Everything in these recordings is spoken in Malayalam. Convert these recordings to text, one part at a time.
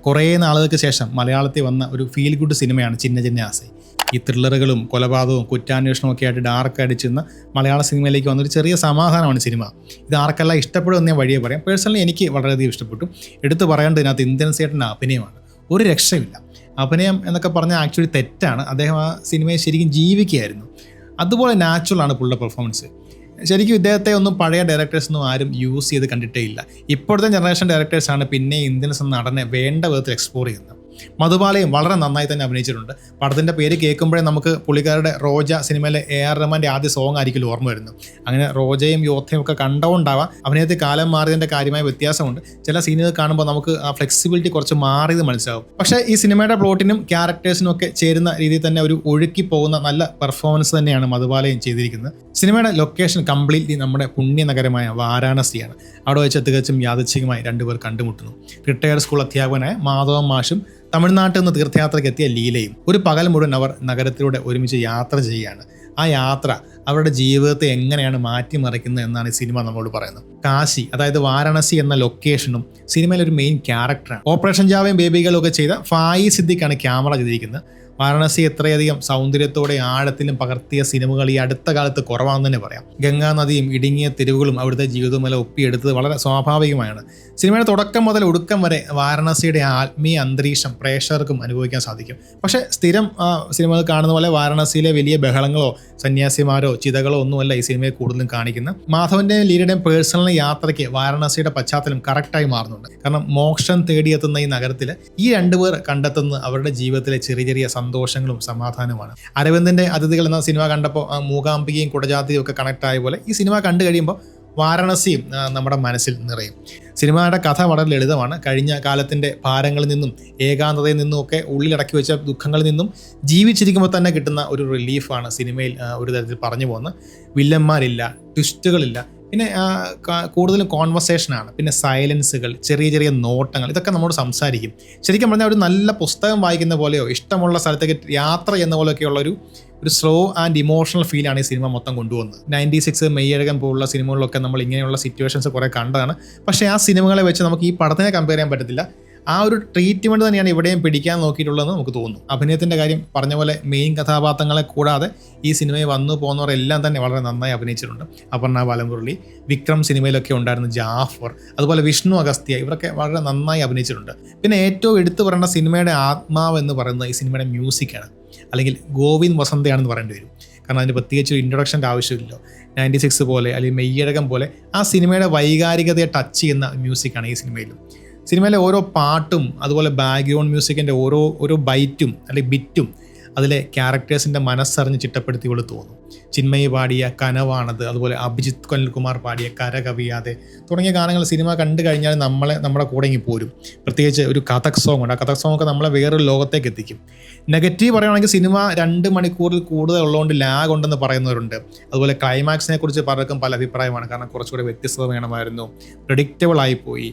കുറേ നാളുകൾക്ക് ശേഷം മലയാളത്തിൽ വന്ന ഒരു ഫീൽ ഗുഡ് സിനിമയാണ് ചിന്ന ചിന്ന ആസൈ. ഈ ത്രില്ലറുകളും കൊലപാതകവും കുറ്റാന്വേഷണവും ഒക്കെ ആയിട്ട് ഡാർക്ക് അടിച്ചുന്ന മലയാള സിനിമയിലേക്ക് വന്നൊരു ചെറിയ സമാധാനമാണ് സിനിമ. ഇത് ആർക്കെല്ലാം ഇഷ്ടപ്പെടുമെന്ന് ഞാൻ വഴിയെ പറയാം. പേഴ്സണലി എനിക്ക് വളരെയധികം ഇഷ്ടപ്പെട്ടു. എടുത്തു പറയേണ്ടത് ഇതിനകത്ത് ഇന്ദ്രൻസേട്ടൻ്റെ അഭിനയമാണ്. ഒരു രക്ഷയില്ല. അഭിനയം എന്നൊക്കെ പറഞ്ഞാൽ ആക്ച്വലി തെറ്റാണ്. അദ്ദേഹം ആ സിനിമയെ ശരിക്കും ജീവിക്കുകയായിരുന്നു. അതുപോലെ നാച്ചുറലാണ് പുള്ളിയുടെ പെർഫോമൻസ്. ശരിക്കും ഇദ്ദേഹത്തെ ഒന്നും പഴയ ഡയറക്ടേഴ്സൊന്നും ആരും യൂസ് ചെയ്ത് കണ്ടിട്ടേ ഇല്ല. ഇപ്പോഴത്തെ ജനറേഷൻ ഡയറക്ടേഴ്സാണ് പിന്നെ ഇന്ദ്രൻസ് എന്ന നടനെ വേണ്ട വിധത്തിൽ എക്സ്പ്ലോർ ചെയ്യുന്നത്. മധുബാലയും വളരെ നന്നായി തന്നെ അഭിനയിച്ചിട്ടുണ്ട്. പടത്തിൻ്റെ പേര് കേൾക്കുമ്പോഴേ നമുക്ക് പുള്ളിക്കാരുടെ റോജ സിനിമയിലെ AR റഹ്മാൻ്റെ ആദ്യ സോങ് ആയിരിക്കും ഓർമ്മ വരുന്നത്. അങ്ങനെ റോജയും യോദ്ധയും ഒക്കെ കണ്ടുകൊണ്ടാവാം അഭിനയത്തിൽ കാലം മാറിയതിൻ്റെ കാര്യമായ വ്യത്യാസമുണ്ട്. ചില സീനുകൾ കാണുമ്പോൾ നമുക്ക് ആ ഫ്ലെക്സിബിലിറ്റി കുറച്ച് മാറിയത് മനസ്സിലാവും. പക്ഷേ ഈ സിനിമയുടെ പ്ലോട്ടിനും ക്യാരക്ടേഴ്സിനും ഒക്കെ ചേരുന്ന രീതിയിൽ തന്നെ ഒരു ഒഴുക്കി പോകുന്ന നല്ല പെർഫോമൻസ് തന്നെയാണ് മധുബാലയും ചെയ്തിരിക്കുന്നത്. സിനിമയുടെ ലൊക്കേഷൻ കംപ്ലീറ്റ്ലി നമ്മുടെ പുണ്യനഗരമായ വാരാണസിയാണ്. അവിടെ വെച്ച് തികച്ചും യാദൃച്ഛികമായി രണ്ടുപേർ കണ്ടുമുട്ടുന്നു. റിട്ടയർഡ് സ്കൂൾ അധ്യാപകനായ മാധവൻ മാഷും തമിഴ്നാട്ടിൽ നിന്ന് തീർത്ഥയാത്രയ്ക്ക് എത്തിയ ലീലയും. ഒരു പകൽ മുഴുവൻ അവർ നഗരത്തിലൂടെ ഒരുമിച്ച് യാത്ര ചെയ്യുകയാണ്. ആ യാത്ര അവരുടെ ജീവിതത്തെ എങ്ങനെയാണ് മാറ്റിമറിക്കുന്നത് എന്നാണ് ഈ സിനിമ നമ്മളോട് പറയുന്നത്. കാശി, അതായത് വാരാണസി എന്ന ലൊക്കേഷനും സിനിമയിലെ ഒരു മെയിൻ ക്യാരക്ടറാണ്. ഓപ്പറേഷൻ ജാവയും ബേബികളും ഒക്കെ ചെയ്ത ഫായി സിദ്ദിഖാണ് ക്യാമറ ചെയ്തിരിക്കുന്നത്. വാരണാസി എത്രയധികം സൗന്ദര്യത്തോടെ ആഴത്തിലും പകർത്തിയ സിനിമകൾ ഈ അടുത്ത കാലത്ത് കുറവാണെന്ന് തന്നെ പറയാം. ഗംഗാ നദിയും ഇടുങ്ങിയ തെരുവുകളും അവിടുത്തെ ജീവിതമെല്ലാം ഒപ്പിയെടുത്തത് വളരെ സ്വാഭാവികമാണ്. സിനിമയുടെ തുടക്കം മുതൽ ഒടുക്കം വരെ വാരണാസിയുടെ ആത്മീയ അന്തരീക്ഷം പ്രേക്ഷകർക്കും അനുഭവിക്കാൻ സാധിക്കും. പക്ഷേ സ്ഥിരം സിനിമകൾ കാണുന്ന പോലെ വാരണാസിയിലെ വലിയ ബഹളങ്ങളോ സന്യാസിമാരോ ചിതകളോ ഒന്നുമല്ല ഈ സിനിമയെ കൂടുതലും കാണിക്കുന്നത്. മാധവന്റെയും ലീലയുടെയും പേഴ്സണൽ യാത്രയ്ക്ക് വാരണാസിയുടെ പശ്ചാത്തലം കറക്റ്റായി മാറുന്നുണ്ട്. കാരണം മോക്ഷം തേടിയെത്തുന്ന ഈ നഗരത്തിൽ ഈ രണ്ടുപേർ കണ്ടെത്തുന്നത് അവരുടെ ജീവിതത്തിലെ ചെറിയ ചെറിയ സന്തോഷങ്ങളും സമാധാനവുമാണ്. അരവിന്ദന്റെ അതിഥികൾ എന്ന സിനിമ കണ്ടപ്പോൾ മൂകാംബികയും കുടജാതിയും ഒക്കെ കണക്ട് ആയ പോലെ ഈ സിനിമ കണ്ടു കഴിയുമ്പോൾ വാരണസിയും നമ്മുടെ മനസ്സിൽ നിറയും. സിനിമയുടെ കഥ വളരെ ലളിതമാണ്. കഴിഞ്ഞ കാലത്തിൻ്റെ ഭാരങ്ങളിൽ നിന്നും ഏകാന്തതയിൽ നിന്നും ഒക്കെ ഉള്ളിലടക്കി വെച്ച ദുഃഖങ്ങളിൽ നിന്നും ജീവിച്ചിരിക്കുമ്പോൾ തന്നെ കിട്ടുന്ന ഒരു റിലീഫാണ് സിനിമയിൽ ഒരു തരത്തിൽ പറഞ്ഞു പോകുന്നത്. വില്ലന്മാരില്ല, ട്വിസ്റ്റുകളില്ല, പിന്നെ കൂടുതലും കോൺവെർസേഷനാണ്, പിന്നെ സൈലൻസുകൾ, ചെറിയ ചെറിയ നോട്ടങ്ങൾ, ഇതൊക്കെ നമ്മോട് സംസാരിക്കും. ശരിക്കും പറഞ്ഞാൽ ഒരു നല്ല പുസ്തകം വായിക്കുന്ന പോലെയോ ഇഷ്ടമുള്ള സ്ഥലത്തേക്ക് യാത്ര ചെയ്യുന്ന പോലെയൊക്കെയുള്ള ഒരു സ്ലോ ആൻഡ് ഇമോഷണൽ ഫീലാണ് ഈ സിനിമ മൊത്തം കൊണ്ടുവന്നത്. 96 മെയ്യഴകൻ പോലുള്ള സിനിമകളിലൊക്കെ നമ്മൾ ഇങ്ങനെയുള്ള സിറ്റുവേഷൻസ് കുറേ കണ്ടതാണ്. പക്ഷേ ആ സിനിമകളെ വെച്ച് നമുക്ക് ഈ പടത്തിനെ കമ്പയർ ചെയ്യാൻ പറ്റത്തില്ല. ആ ഒരു ട്രീറ്റ്മെൻറ്റ് തന്നെയാണ് ഇവിടെയും പിടിക്കാൻ നോക്കിയിട്ടുള്ളതെന്ന് നമുക്ക് തോന്നുന്നു. അഭിനയത്തിൻ്റെ കാര്യം പറഞ്ഞ പോലെ മെയിൻ കഥാപാത്രങ്ങളെ കൂടാതെ ഈ സിനിമയിൽ വന്നു പോകുന്നവരെല്ലാം തന്നെ വളരെ നന്നായി അഭിനയിച്ചിട്ടുണ്ട്. അപർണ ബാലമുരളി, വിക്രം സിനിമയിലൊക്കെ ഉണ്ടായിരുന്ന ജാഫർ, അതുപോലെ വിഷ്ണു അഗസ്ത്യ, ഇവരൊക്കെ വളരെ നന്നായി അഭിനയിച്ചിട്ടുണ്ട്. പിന്നെ ഏറ്റവും എടുത്തു പറയേണ്ട സിനിമയുടെ ആത്മാവ് എന്ന് പറയുന്നത് ഈ സിനിമയുടെ മ്യൂസിക്കാണ്, അല്ലെങ്കിൽ ഗോവിന്ദ് വസന്തയാണെന്ന് പറയേണ്ടി വരും. കാരണം അതിന് പ്രത്യേകിച്ച് ഒരു ഇൻട്രൊഡക്ഷൻ്റെ ആവശ്യമില്ലല്ലോ. 96 പോലെ അല്ലെങ്കിൽ മെയ്യഴകം പോലെ ആ സിനിമയുടെ വൈകാരികതയെ ടച്ച് ചെയ്യുന്ന മ്യൂസിക്കാണ് ഈ സിനിമയിലും. സിനിമയിലെ ഓരോ പാട്ടും അതുപോലെ ബാക്ക്ഗ്രൗണ്ട് മ്യൂസിക്കിൻ്റെ ഓരോ ബൈറ്റും അല്ലെങ്കിൽ ബിറ്റും അതിലെ ക്യാരക്ടേഴ്സിൻ്റെ മനസ്സറിഞ്ഞ് ചിട്ടപ്പെടുത്തിയോട് തോന്നും. ചിന്മയി പാടിയ കനവാണത്, അതുപോലെ അഭിജിത്ത് കൊല്ലകുമാർ പാടിയ കരകവിയാതെ തുടങ്ങിയ ഗാനങ്ങൾ സിനിമ കണ്ടു കഴിഞ്ഞാൽ നമ്മുടെ കൂടെ ഇങ്ങി പോരും. പ്രത്യേകിച്ച് ഒരു കഥക് സോങ് ഉണ്ട്. ആ കഥക് സോങ് ഒക്കെ നമ്മളെ വേറൊരു ലോകത്തേക്ക് എത്തിക്കും. നെഗറ്റീവ് പറയുകയാണെങ്കിൽ സിനിമ 2 മണിക്കൂറിൽ കൂടുതൽ ഉള്ളതുകൊണ്ട് ലാഗ് ഉണ്ടെന്ന് പറയുന്നവരുണ്ട്. അതുപോലെ ക്ലൈമാക്സിനെ കുറിച്ച് പലർക്കും പല അഭിപ്രായമാണ്. കാരണം കുറച്ചുകൂടെ വ്യത്യസ്തത വേണമായിരുന്നു, പ്രെഡിക്റ്റബിൾ ആയിപ്പോയി,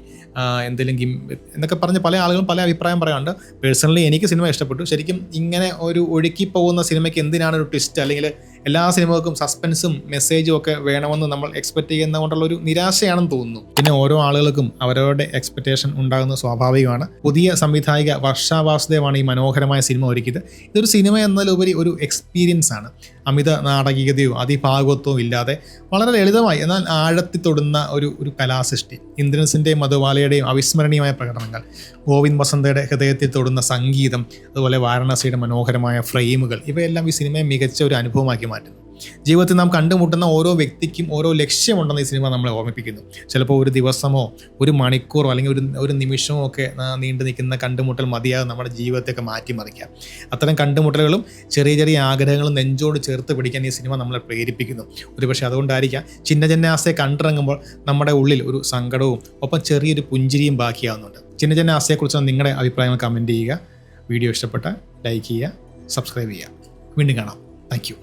എന്തെങ്കിലും എന്നൊക്കെ പറഞ്ഞ് പല ആളുകളും പല അഭിപ്രായം പറയാറുണ്ട്. പേഴ്സണലി എനിക്ക് സിനിമ ഇഷ്ടപ്പെട്ടു. ശരിക്കും ഇങ്ങനെ ഒരു ഒഴുക്കി പോകുന്ന സിനിമയ്ക്ക് എന്തിനാണ് ഒരു ട്വിസ്റ്റ്, അല്ലെങ്കിൽ എല്ലാ സിനിമകൾക്കും സസ്പെൻസും മെസ്സേജും ഒക്കെ വേണമെന്ന് നമ്മൾ എക്സ്പെക്ട് ചെയ്യുന്നത് കൊണ്ടുള്ള ഒരു നിരാശയാണെന്ന് തോന്നുന്നു. പിന്നെ ഓരോ ആളുകൾക്കും അവരവരുടെ എക്സ്പെക്ടേഷൻ ഉണ്ടാകുന്നത് സ്വാഭാവികമാണ്. പുതിയ സംവിധായിക വർഷ വാസുദേവാണ് ഈ മനോഹരമായ സിനിമ ഒരുക്കിയത്. ഇതൊരു സിനിമ എന്നതിലുപരി ഒരു എക്സ്പീരിയൻസ് ആണ്. അമിത നാടകീയതയോ അതിഭാഗത്വവും ഇല്ലാതെ വളരെ ലളിതമായി എന്നാൽ ആഴത്തിൽ തൊടുന്ന ഒരു കലാസൃഷ്ടി. ഇന്ദ്രൻസിൻ്റെയും മധുബാലയുടെയും അവിസ്മരണീയമായ പ്രകടനങ്ങൾ, ഗോവിന്ദ് വസന്തയുടെ ഹൃദയത്തിൽ തൊടുന്ന സംഗീതം, അതുപോലെ വാരണാസിയുടെ മനോഹരമായ ഫ്രെയിമുകൾ, ഇവയെല്ലാം ഈ സിനിമയെ മികച്ച ഒരു അനുഭവമാക്കി മാറ്റുന്നു. ജീവിതത്തിൽ നാം കണ്ടുമുട്ടുന്ന ഓരോ വ്യക്തിക്കും ഓരോ ലക്ഷ്യമുണ്ടെന്ന് ഈ സിനിമ നമ്മളെ ഓർമ്മിപ്പിക്കുന്നു. ചിലപ്പോൾ ഒരു ദിവസമോ ഒരു മണിക്കൂറോ അല്ലെങ്കിൽ ഒരു നിമിഷമോ ഒക്കെ നീണ്ടു നിൽക്കുന്ന കണ്ടുമുട്ടൽ മതിയാകും നമ്മുടെ ജീവിതത്തെയൊക്കെ മാറ്റിമറിക്കാം. അത്തരം കണ്ടുമുട്ടലുകളും ചെറിയ ചെറിയ ആഗ്രഹങ്ങളും നെഞ്ചോട് ചേർത്ത് പിടിക്കാൻ ഈ സിനിമ നമ്മളെ പ്രേരിപ്പിക്കുന്നു. ഒരുപക്ഷെ അതുകൊണ്ടായിരിക്കാം ചിന്ന ചിന്ന ആസയെ കണ്ടിറങ്ങുമ്പോൾ നമ്മുടെ ഉള്ളിൽ ഒരു സങ്കടവും ഒപ്പം ചെറിയൊരു പുഞ്ചിരിയും ബാക്കിയാവുന്നുണ്ട്. ചിന്ന ചിന്ന ആസയെക്കുറിച്ച് നിങ്ങളുടെ അഭിപ്രായങ്ങൾ കമൻറ്റ് ചെയ്യുക. വീഡിയോ ഇഷ്ടപ്പെട്ട ലൈക്ക് ചെയ്യുക, സബ്സ്ക്രൈബ് ചെയ്യുക. വീണ്ടും കാണാം. Thank you.